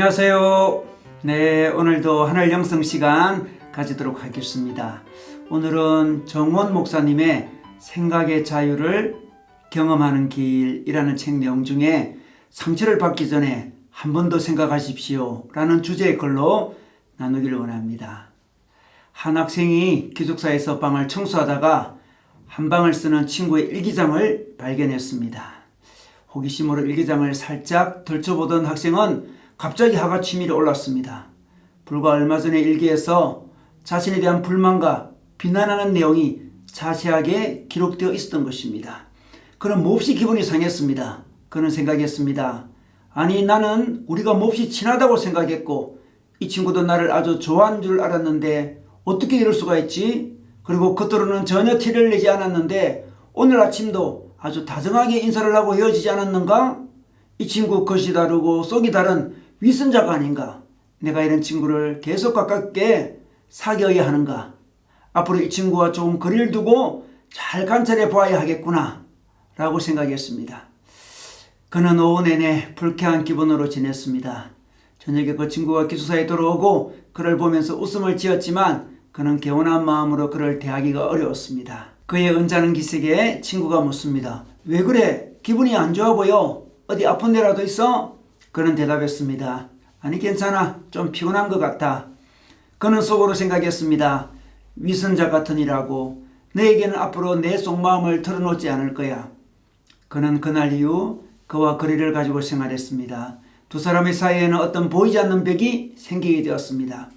안녕하세요. 네, 오늘도 하늘 영성 시간 가지도록 하겠습니다. 오늘은 정원 목사님의 생각의 자유를 경험하는 길이라는 책 내용 중에 상처를 받기 전에 한 번 더 생각하십시오 라는 주제의 글로 나누기를 원합니다. 한 학생이 기숙사에서 방을 청소하다가 한 방을 쓰는 친구의 일기장을 발견했습니다. 호기심으로 일기장을 살짝 덜쳐보던 학생은 갑자기 화가 치밀어 올랐습니다. 불과 얼마 전에 일기에서 자신에 대한 불만과 비난하는 내용이 자세하게 기록되어 있었던 것입니다. 그는 몹시 기분이 상했습니다. 그는 생각했습니다. 아니, 나는 우리가 몹시 친하다고 생각했고 이 친구도 나를 아주 좋아하는 줄 알았는데 어떻게 이럴 수가 있지? 그리고 겉으로는 전혀 티를 내지 않았는데 오늘 아침도 아주 다정하게 인사를 하고 헤어지지 않았는가? 이 친구 겉이 다르고 속이 다른 위선자가 아닌가? 내가 이런 친구를 계속 가깝게 사귀어야 하는가? 앞으로 이 친구와 조금 거리를 두고 잘 관찰해 보아야 하겠구나 라고 생각했습니다. 그는 오후 내내 불쾌한 기분으로 지냈습니다. 저녁에 그 친구가 기숙사에 들어오고 그를 보면서 웃음을 지었지만 그는 개운한 마음으로 그를 대하기가 어려웠습니다. 그의 은자는 기색에 친구가 묻습니다. 왜 그래? 기분이 안 좋아 보여? 어디 아픈 데라도 있어? 그는 대답했습니다. 아니, 괜찮아. 좀 피곤한 것 같아. 그는 속으로 생각했습니다. 위선자 같은 이라고 너에게는 앞으로 내 속마음을 털어놓지 않을 거야. 그는 그날 이후 그와 거리를 가지고 생활했습니다. 두 사람의 사이에는 어떤 보이지 않는 벽이 생기게 되었습니다.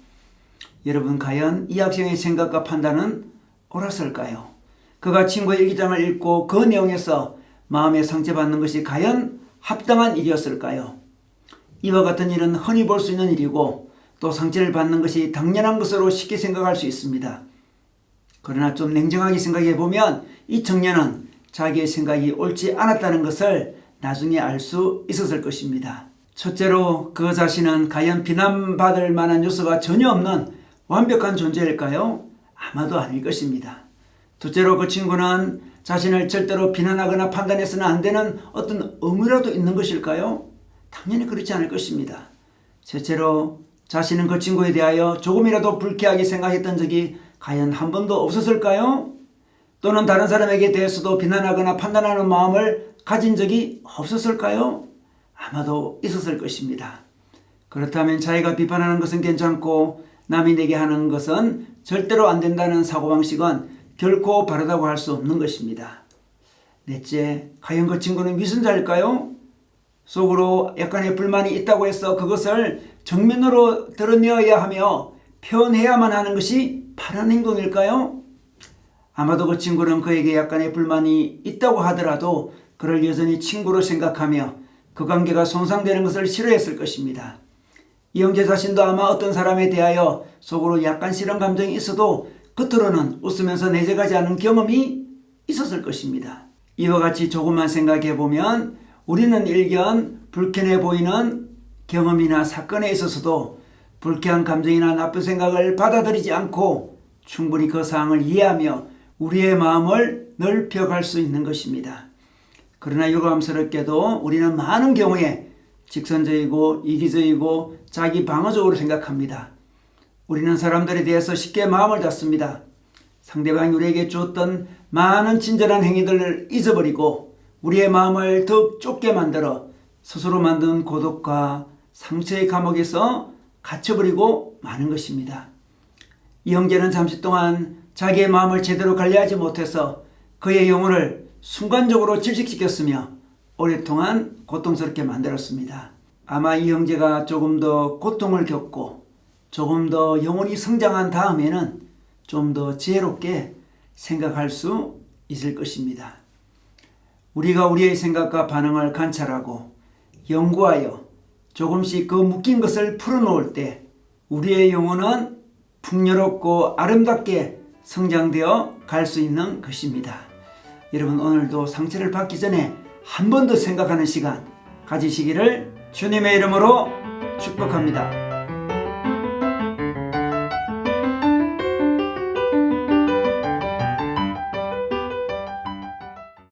여러분, 과연 이 학생의 생각과 판단은 옳았을까요? 그가 친구의 일기장을 읽고 그 내용에서 마음에 상처받는 것이 과연 합당한 일이었을까요? 이와 같은 일은 흔히 볼 수 있는 일이고 또 상처를 받는 것이 당연한 것으로 쉽게 생각할 수 있습니다. 그러나 좀 냉정하게 생각해 보면 이 청년은 자기의 생각이 옳지 않았다는 것을 나중에 알 수 있었을 것입니다. 첫째로 그 자신은 과연 비난받을 만한 요소가 전혀 없는 완벽한 존재일까요? 아마도 아닐 것입니다. 둘째로 그 친구는 자신을 절대로 비난하거나 판단해서는 안 되는 어떤 의무라도 있는 것일까요? 당연히 그렇지 않을 것입니다. 셋째로 자신은 그 친구에 대하여 조금이라도 불쾌하게 생각했던 적이 과연 한 번도 없었을까요? 또는 다른 사람에게 대해서도 비난하거나 판단하는 마음을 가진 적이 없었을까요? 아마도 있었을 것입니다. 그렇다면 자기가 비판하는 것은 괜찮고 남이 내게 하는 것은 절대로 안 된다는 사고방식은 결코 바르다고 할 수 없는 것입니다. 넷째, 과연 그 친구는 위선자일까요? 속으로 약간의 불만이 있다고 해서 그것을 정면으로 드러내어야 하며 표현해야만 하는 것이 바른 행동일까요? 아마도 그 친구는 그에게 약간의 불만이 있다고 하더라도 그를 여전히 친구로 생각하며 그 관계가 손상되는 것을 싫어했을 것입니다. 이 형제 자신도 아마 어떤 사람에 대하여 속으로 약간 싫은 감정이 있어도 겉으로는 웃으면서 내재가지 않은 경험이 있었을 것입니다. 이와 같이 조금만 생각해 보면 우리는 일견 불쾌해 보이는 경험이나 사건에 있어서도 불쾌한 감정이나 나쁜 생각을 받아들이지 않고 충분히 그 사항을 이해하며 우리의 마음을 넓혀갈 수 있는 것입니다. 그러나 유감스럽게도 우리는 많은 경우에 직선적이고 이기적이고 자기 방어적으로 생각합니다. 우리는 사람들에 대해서 쉽게 마음을 닫습니다. 상대방이 우리에게 주었던 많은 친절한 행위들을 잊어버리고 우리의 마음을 더 좁게 만들어 스스로 만든 고독과 상처의 감옥에서 갇혀버리고 마는 것입니다. 이 형제는 잠시 동안 자기의 마음을 제대로 관리하지 못해서 그의 영혼을 순간적으로 질식시켰으며 오랫동안 고통스럽게 만들었습니다. 아마 이 형제가 조금 더 고통을 겪고 조금 더 영혼이 성장한 다음에는 좀 더 지혜롭게 생각할 수 있을 것입니다. 우리가 우리의 생각과 반응을 관찰하고 연구하여 조금씩 그 묶인 것을 풀어놓을 때 우리의 영혼은 풍요롭고 아름답게 성장되어 갈 수 있는 것입니다. 여러분, 오늘도 상처를 받기 전에 한 번 더 생각하는 시간 가지시기를 주님의 이름으로 축복합니다.